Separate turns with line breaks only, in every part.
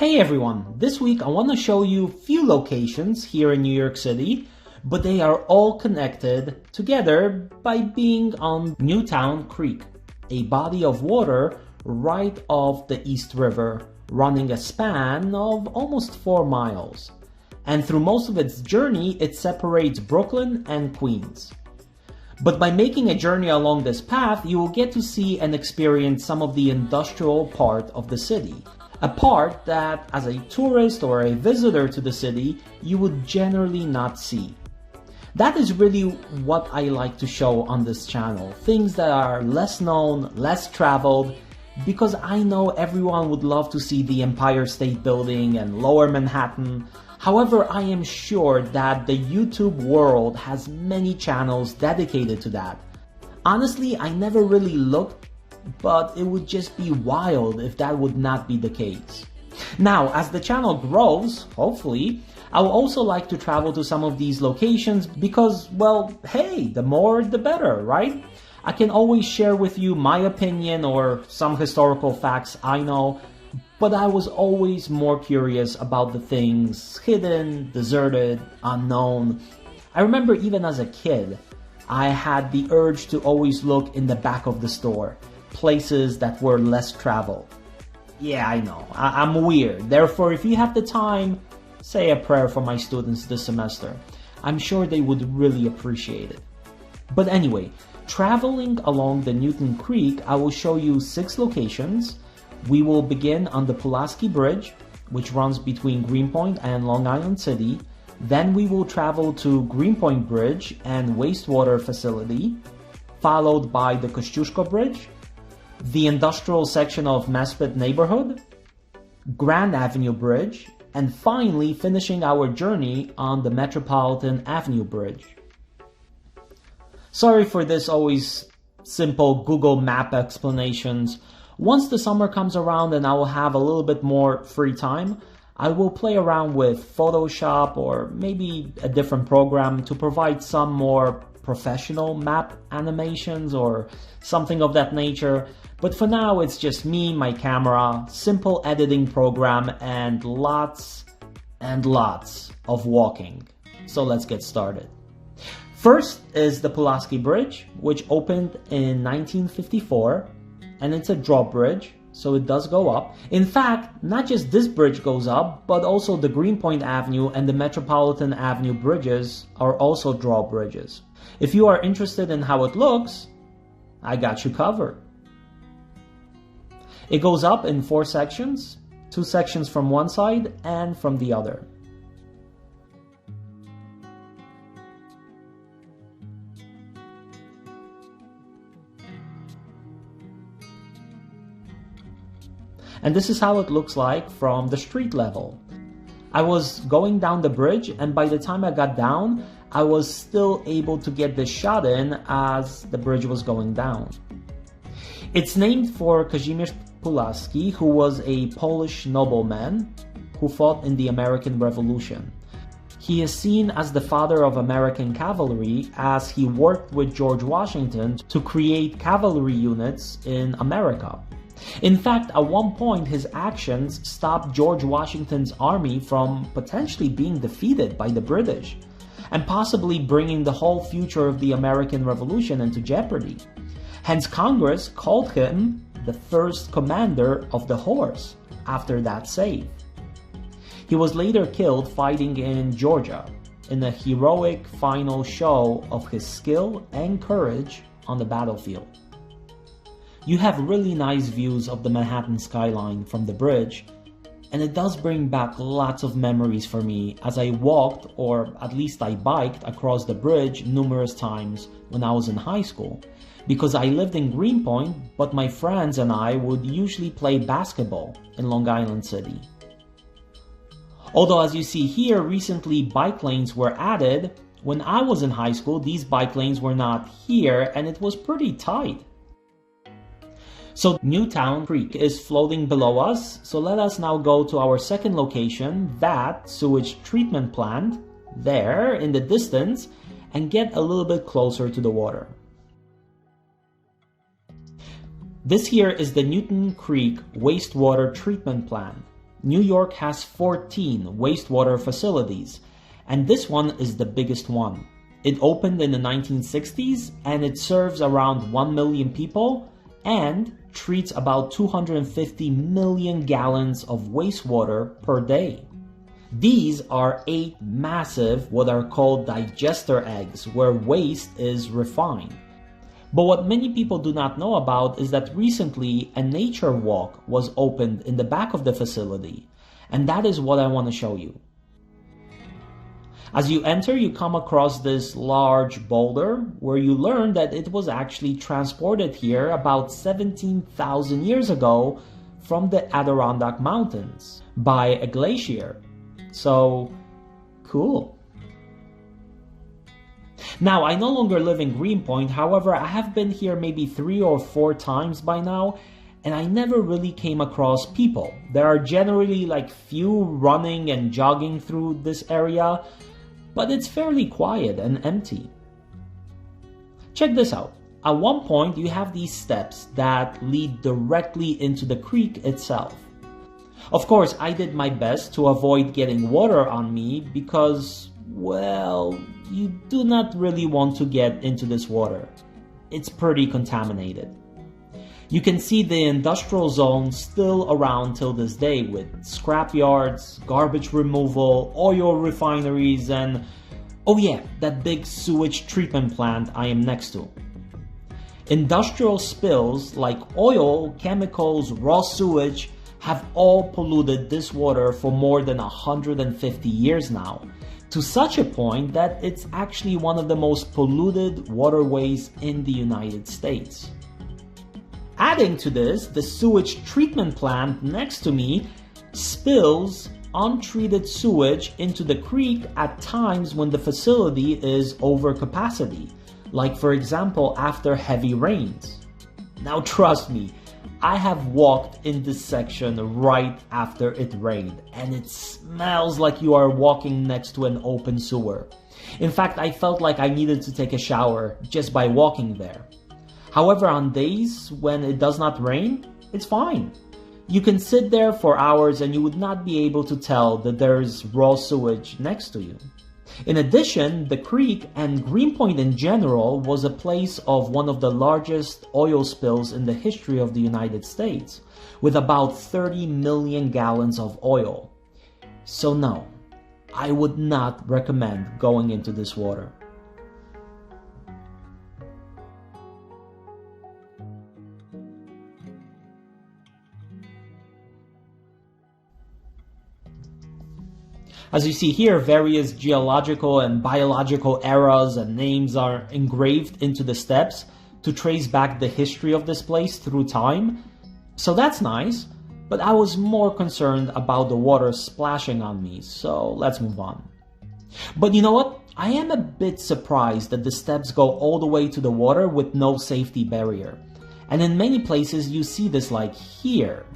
Hey everyone, this week I want to show you a few locations here in New York City, but they are all connected together by being on Newtown Creek, a body of water right off the East River, running a span of almost 4 miles. And through most of its journey, it separates Brooklyn and Queens. But by making a journey along this path, you will get to see and experience some of the industrial part of the city. A part that, as a tourist or a visitor to the city, you would generally not see. That is really what I like to show on this channel. Things that are less known, less traveled, because I know everyone would love to see the Empire State Building and Lower Manhattan. However, I am sure that the YouTube world has many channels dedicated to that. Honestly, I never really looked, but it would just be wild if that would not be the case. Now, as the channel grows, hopefully, I would also like to travel to some of these locations because, well, hey, the more the better, right? I can always share with you my opinion or some historical facts I know, but I was always more curious about the things hidden, deserted, unknown. I remember even as a kid, I had the urge to always look in the back of the store, places that were less traveled. Yeah, I know, I'm weird. Therefore, if you have the time, say a prayer for my students this semester. I'm sure they would really appreciate it. But anyway, traveling along the Newtown Creek, I will show you 6 locations. We will begin on the Pulaski Bridge, which runs between Greenpoint and Long Island City. Then we will travel to Greenpoint Bridge and Wastewater facility, followed by the Kosciuszko Bridge, the industrial section of Maspeth neighborhood, Grand Avenue Bridge, and finally finishing our journey on the Metropolitan Ave Bridge. Sorry for this always simple Google Map explanations. Once the summer comes around and I will have a little bit more free time, I will play around with Photoshop or maybe a different program to provide some more professional map animations or something of that nature. But for now, it's just me, my camera, simple editing program, and lots of walking. So let's get started. First is the Pulaski Bridge, which opened in 1954, and it's a drawbridge, so it does go up. In fact, not just this bridge goes up, but also the Greenpoint Avenue and the Metropolitan Avenue bridges are also drawbridges. If you are interested in how it looks, I got you covered. It goes up in 4 sections, 2 sections from one side and from the other. And this is how it looks like from the street level. I was going down the bridge, and by the time I got down, I was still able to get this shot in as the bridge was going down. It's named for Kazimierz Pulaski, who was a Polish nobleman who fought in the American Revolution. He is seen as the father of American cavalry as he worked with George Washington to create cavalry units in America. In fact, at one point, his actions stopped George Washington's army from potentially being defeated by the British, and possibly bringing the whole future of the American Revolution into jeopardy. Hence, Congress called him the first commander of the horse after that save. He was later killed fighting in Georgia in a heroic final show of his skill and courage on the battlefield. You have really nice views of the Manhattan skyline from the bridge, and it does bring back lots of memories for me as I walked, or at least I biked, across the bridge numerous times when I was in high school, because I lived in Greenpoint, but my friends and I would usually play basketball in Long Island City. Although, as you see here, recently bike lanes were added, when I was in high school these bike lanes were not here and it was pretty tight. So Newtown Creek is floating below us, so let us now go to our second location, that sewage treatment plant, there in the distance, and get a little bit closer to the water. This here is the Newtown Creek Wastewater Treatment Plant. New York has 14 wastewater facilities, and this one is the biggest one. It opened in the 1960s and it serves around 1 million people and treats about 250 million gallons of wastewater per day. These are 8 massive, what are called digester eggs, where waste is refined. But what many people do not know about is that recently a nature walk was opened in the back of the facility, and that is what I want to show you. As you enter, you come across this large boulder where you learn that it was actually transported here about 17,000 years ago from the Adirondack Mountains by a glacier. So, cool. Now, I no longer live in Greenpoint, however, I have been here maybe 3 or 4 times by now, and I never really came across people. There are generally like few running and jogging through this area, but it's fairly quiet and empty. Check this out. At one point, you have these steps that lead directly into the creek itself. Of course, I did my best to avoid getting water on me because, well, you do not really want to get into this water. It's pretty contaminated. You can see the industrial zone still around till this day with scrap yards, garbage removal, oil refineries, and oh yeah, that big sewage treatment plant I am next to. Industrial spills like oil, chemicals, raw sewage have all polluted this water for more than 150 years now, to such a point that it's actually one of the most polluted waterways in the United States. Adding to this, the sewage treatment plant next to me spills untreated sewage into the creek at times when the facility is over capacity, like for example after heavy rains. Now trust me, I have walked in this section right after it rained, and it smells like you are walking next to an open sewer. In fact, I felt like I needed to take a shower just by walking there. However, on days when it does not rain, it's fine. You can sit there for hours and you would not be able to tell that there's raw sewage next to you. In addition, the creek and Greenpoint in general was a place of one of the largest oil spills in the history of the United States, with about 30 million gallons of oil. So no, I would not recommend going into this water. As you see here, various geological and biological eras and names are engraved into the steps to trace back the history of this place through time. So that's nice, but I was more concerned about the water splashing on me, so let's move on. But you know what? I am a bit surprised that the steps go all the way to the water with no safety barrier. And in many places you see this like here.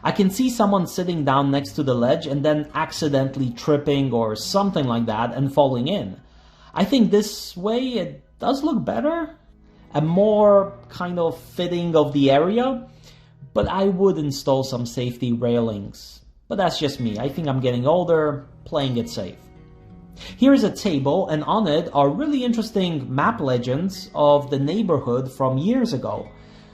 I can see someone sitting down next to the ledge and then accidentally tripping or something like that and falling in. I think this way it does look better, a more kind of fitting of the area, but I would install some safety railings. But that's just me. I think I'm getting older, playing it safe. Here's a table, and on it are really interesting map legends of the neighborhood from years ago.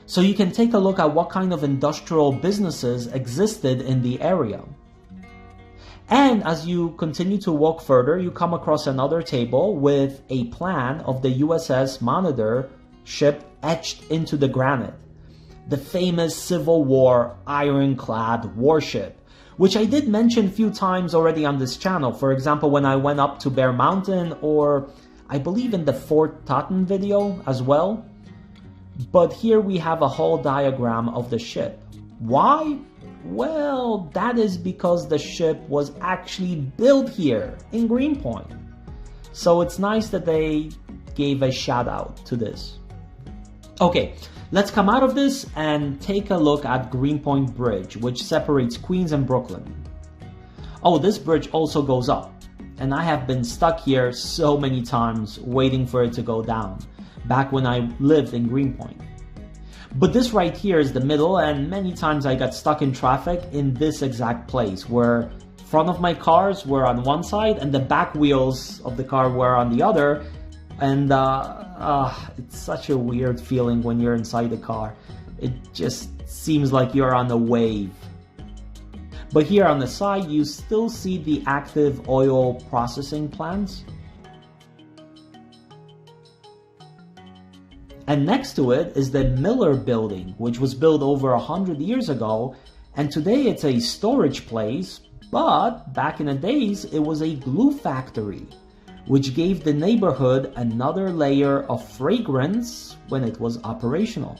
So you can take a look at what kind of industrial businesses existed in the area. And as you continue to walk further, you come across another table with a plan of the USS Monitor ship etched into the granite. The famous Civil War ironclad warship, which I did mention a few times already on this channel. For example, when I went up to Bear Mountain, or I believe in the Fort Totten video as well. But here we have a whole diagram of the ship. Why? Well, that is because the ship was actually built here in Greenpoint. So it's nice that they gave a shout out to this. Okay, let's come out of this and take a look at Greenpoint Bridge, which separates Queens and Brooklyn. Oh, this bridge also goes up, and I have been stuck here so many times waiting for it to go down, back when I lived in Greenpoint. But this right here is the middle, and many times I got stuck in traffic in this exact place where front of my cars were on one side and the back wheels of the car were on the other. And it's such a weird feeling when you're inside the car. It just seems like you're on a wave. But here on the side, you still see the active oil processing plants. And next to it is the Miller Building, which was built over 100 years ago. And today it's a storage place, but back in the days, it was a glue factory, which gave the neighborhood another layer of fragrance when it was operational.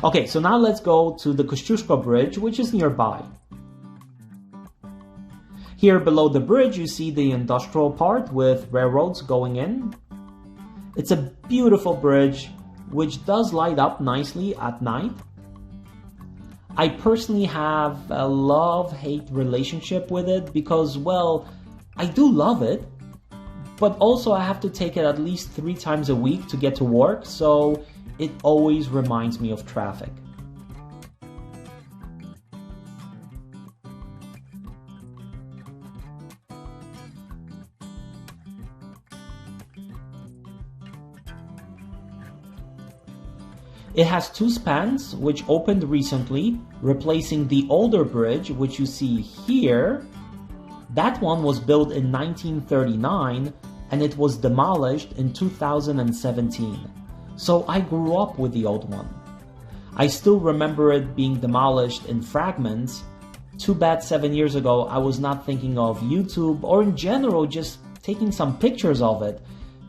Okay, so now let's go to the Kosciuszko Bridge, which is nearby. Here below the bridge, you see the industrial part with railroads going in. It's a beautiful bridge, which does light up nicely at night. I personally have a love-hate relationship with it because, well, I do love it, but also I have to take it at least 3 times a week to get to work, so it always reminds me of traffic. It has 2 spans, which opened recently, replacing the older bridge, which you see here. That one was built in 1939, and it was demolished in 2017. So I grew up with the old one. I still remember it being demolished in fragments. Too bad 7 years ago I was not thinking of YouTube or in general just taking some pictures of it,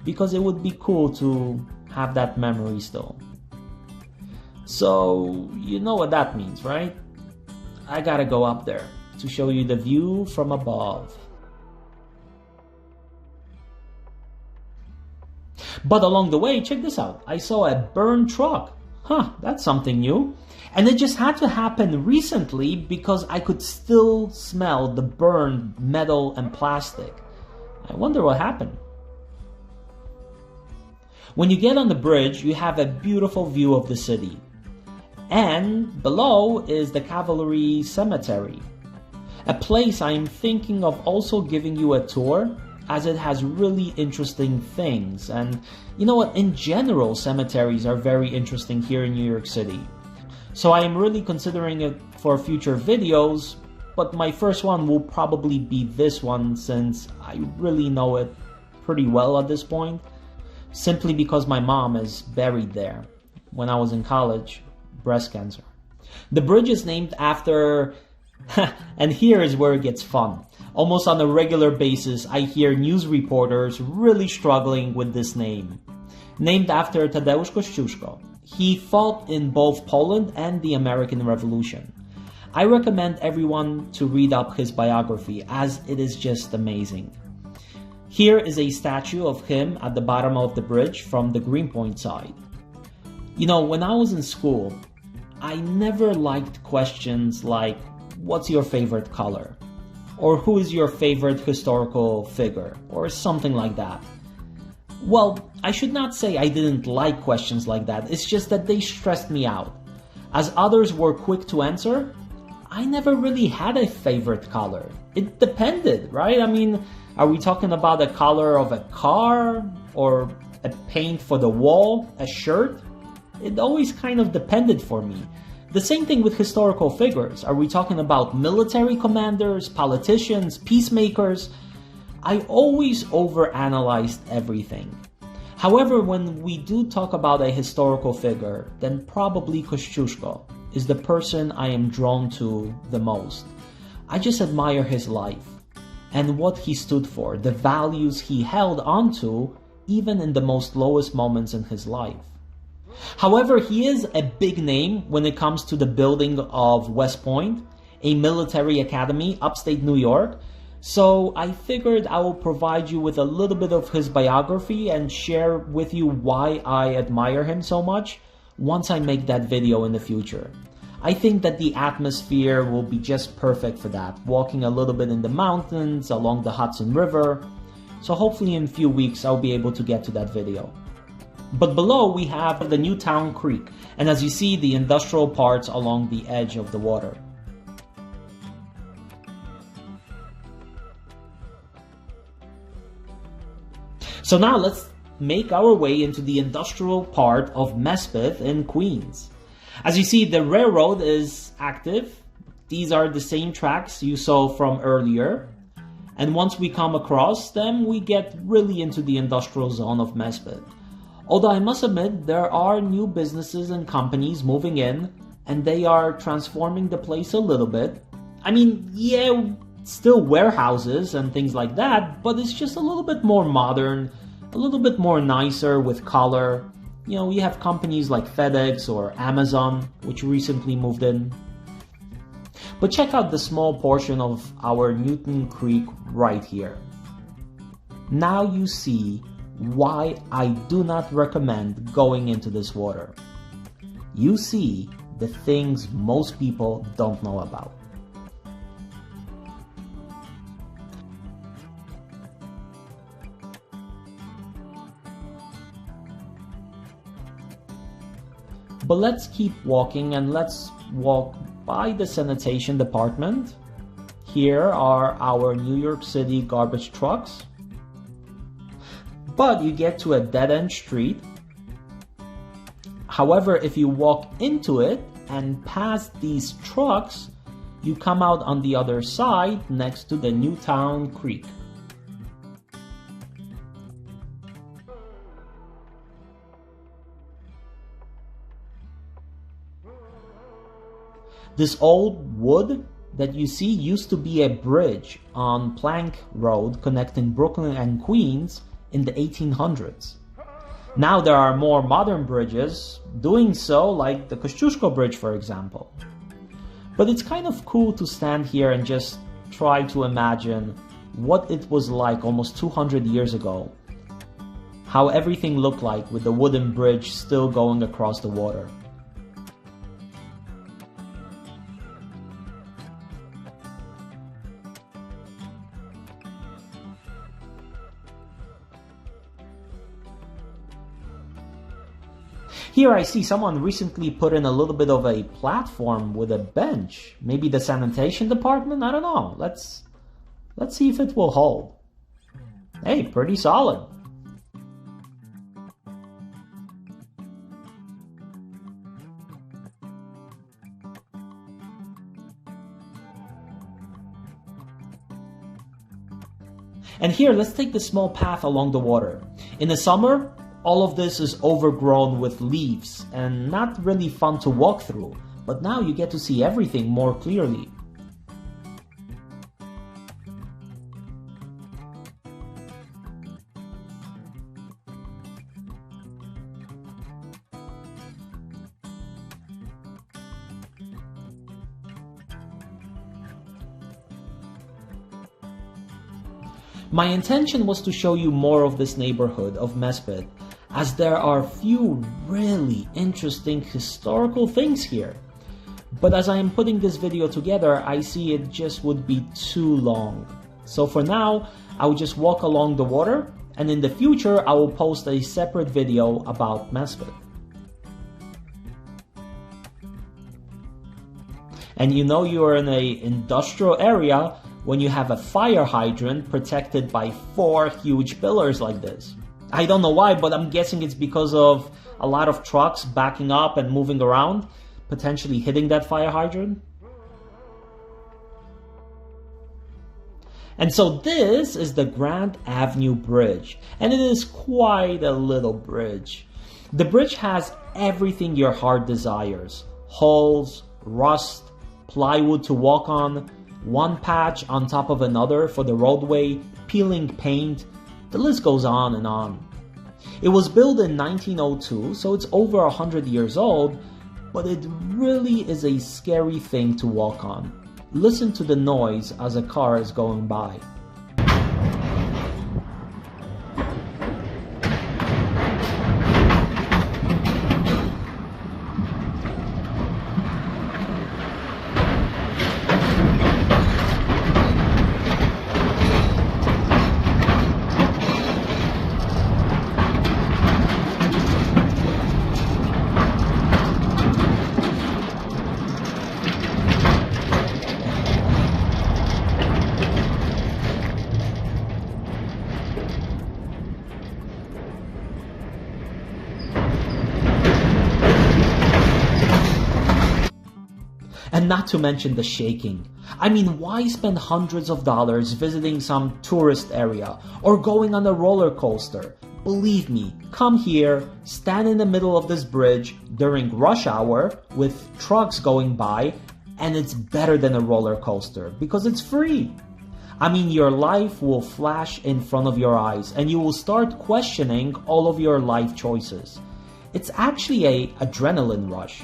because it would be cool to have that memory still. So you know what that means, right? I gotta go up there to show you the view from above. But along the way, check this out. I saw a burned truck. That's something new. And it just had to happen recently because I could still smell the burned metal and plastic. I wonder what happened. When you get on the bridge, you have a beautiful view of the city. And below is the Cavalry Cemetery, a place I'm thinking of also giving you a tour, as it has really interesting things. And you know what, in general, cemeteries are very interesting here in New York City. So I am really considering it for future videos, but my first one will probably be this one since I really know it pretty well at this point, simply because my mom is buried there when I was in college. Breast cancer. The bridge is named after, and here is where it gets fun. Almost on a regular basis, I hear news reporters really struggling with this name. Named after Tadeusz Kosciuszko. He fought in both Poland and the American Revolution. I recommend everyone to read up his biography, as it is just amazing. Here is a statue of him at the bottom of the bridge from the Greenpoint side. You know, when I was in school, I never liked questions like, what's your favorite color? Or who is your favorite historical figure? Or something like that. Well, I should not say I didn't like questions like that, it's just that they stressed me out. As others were quick to answer, I never really had a favorite color. It depended, right? I mean, are we talking about the color of a car? Or a paint for the wall? A shirt? It always kind of depended for me. The same thing with historical figures. Are we talking about military commanders, politicians, peacemakers? I always overanalyzed everything. However, when we do talk about a historical figure, then probably Kosciuszko is the person I am drawn to the most. I just admire his life and what he stood for, the values he held onto, even in the most lowest moments in his life. However, he is a big name when it comes to the building of West Point, a military academy upstate New York. So I figured I will provide you with a little bit of his biography and share with you why I admire him so much once I make that video in the future. I think that the atmosphere will be just perfect for that, walking a little bit in the mountains, along the Hudson River. So hopefully in a few weeks I'll be able to get to that video. But below we have the Newtown Creek, and as you see, the industrial parts along the edge of the water. So now let's make our way into the industrial part of Maspeth in Queens. As you see, the railroad is active. These are the same tracks you saw from earlier. And once we come across them, we get really into the industrial zone of Maspeth. Although I must admit, there are new businesses and companies moving in, and they are transforming the place a little bit. I mean, yeah, still warehouses and things like that, but it's just a little bit more modern, a little bit more nicer with color. You know, we have companies like FedEx or Amazon, which recently moved in. But check out the small portion of our Newtown Creek right here. Now you see why I do not recommend going into this water. You see the things most people don't know about. But let's keep walking and let's walk by the sanitation department. Here are our New York City garbage trucks. But you get to a dead-end street. However, if you walk into it and past these trucks, you come out on the other side next to the Newtown Creek. This old wood that you see used to be a bridge on Plank Road connecting Brooklyn and Queens in the 1800s. Now there are more modern bridges doing so, like the Kosciuszko Bridge, for example. But it's kind of cool to stand here and just try to imagine what it was like almost 200 years ago. How everything looked like with the wooden bridge still going across the water. Here I see someone recently put in a little bit of a platform with a bench. Maybe the sanitation department? I don't know. Let's see if it will hold. Hey, pretty solid. And here, let's take the small path along the water. In the summer, all of this is overgrown with leaves and not really fun to walk through, but now you get to see everything more clearly. My intention was to show you more of this neighborhood of Maspeth, as there are few really interesting historical things here. But as I am putting this video together, I see it just would be too long. So for now, I will just walk along the water, and in the future, I will post a separate video about Maspeth. And you know you are in an industrial area when you have a fire hydrant protected by 4 huge pillars like this. I don't know why, but I'm guessing it's because of a lot of trucks backing up and moving around, potentially hitting that fire hydrant. And so this is the Grand Avenue Bridge, and it is quite a little bridge. The bridge has everything your heart desires: holes, rust, plywood to walk on, one patch on top of another for the roadway, peeling paint. The list goes on and on. It was built in 1902, so it's over 100 years old, but it really is a scary thing to walk on. Listen to the noise as a car is going by. not to mention the shaking. I mean, why spend hundreds of dollars visiting some tourist area or going on a roller coaster? Believe me, come here, stand in the middle of this bridge during rush hour with trucks going by, and it's better than a roller coaster because it's free. I mean, your life will flash in front of your eyes and you will start questioning all of your life choices. It's actually an adrenaline rush.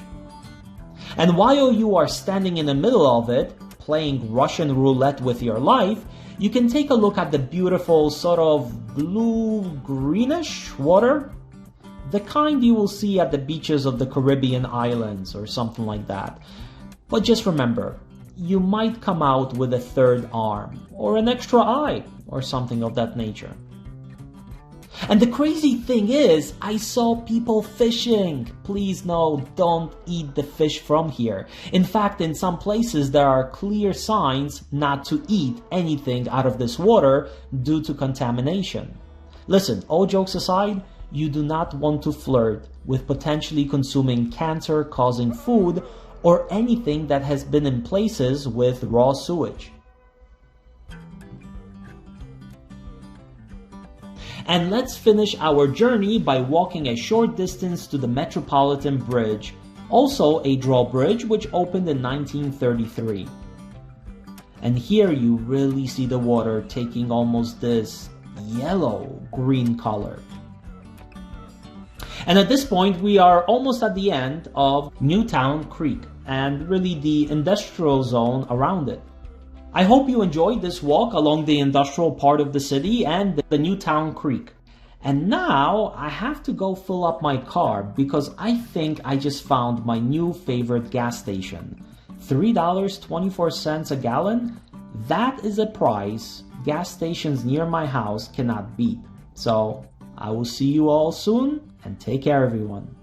And while you are standing in the middle of it, playing Russian roulette with your life, you can take a look at the beautiful sort of blue-greenish water. The kind you will see at the beaches of the Caribbean islands or something like that. But just remember, you might come out with a third arm or an extra eye or something of that nature. And the crazy thing is, I saw people fishing. Please no, don't eat the fish from here. In fact, in some places there are clear signs not to eat anything out of this water due to contamination. Listen, all jokes aside, you do not want to flirt with potentially consuming cancer-causing food or anything that has been in places with raw sewage. And let's finish our journey by walking a short distance to the Metropolitan Bridge, also a drawbridge which opened in 1933. And here you really see the water taking almost this yellow-green color. And at this point we are almost at the end of Newtown Creek and really the industrial zone around it. I hope you enjoyed this walk along the industrial part of the city and the Newtown Creek. And now I have to go fill up my car because I think I just found my new favorite gas station. $3.24 a gallon? That is a price gas stations near my house cannot beat. So I will see you all soon and take care everyone.